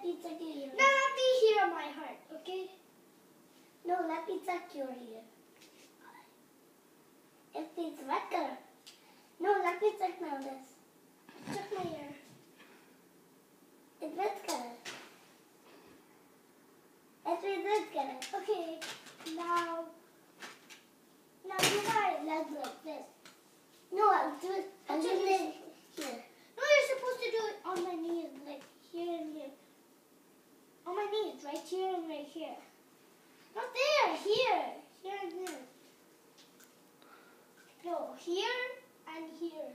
me check your ear. No, let me hear my heart, okay? No, let me check your ear. It feels red color. No, let me check now this. Check my ear. It's red color. It feels red color. Okay, now do my leg like this. No, I'll do it. I'll do it here. No, you're supposed to do it on my knees, like here and here. On my knees, right here and right here. Not there, here. Here and here. No, here and here.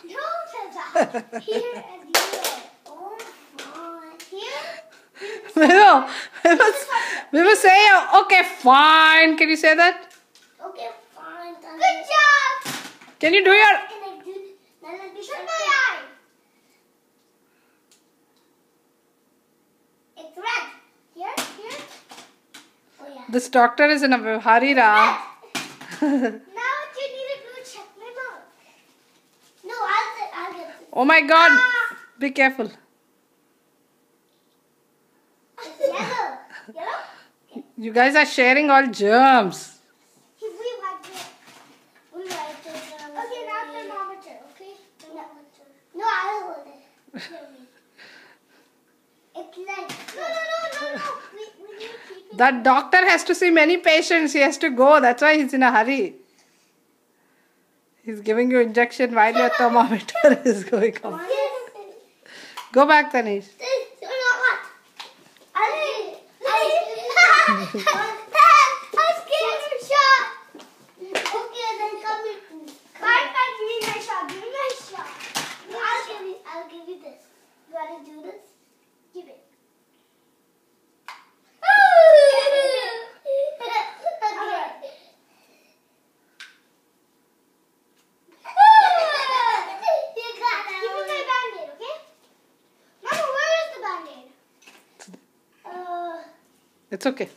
No, Tessa. Here and here. Oh, fine. Here. We were saying, okay, fine. Can you say that? Okay, fine. Good job. Can you do your... Can I do this? Now let me Shut check my eye. It's red. Here, here. Oh, yeah. This doctor is in a hurry, Ra. Now you need to go check my mouth. No, I'll get it. Oh my God. Be careful. It's yellow. Yellow? You guys are sharing all germs. We wipe it. We write it down. Okay, now thermometer, okay? Thermometer. No, I'll hold it. It's like... No. We need to keep it. That doctor has to see many patients. He has to go. That's why he's in a hurry. He's giving you injection while your thermometer is going on. Go back, Tanish. You're not hot. I'm scared of shot. Okay, then come here. Give me my shot. Give me my shot. I'll give you this. You want to do this? Give it. Okay. You got it. Give me my Band-Aid, okay? Mama, where is the Band-Aid? It's okay.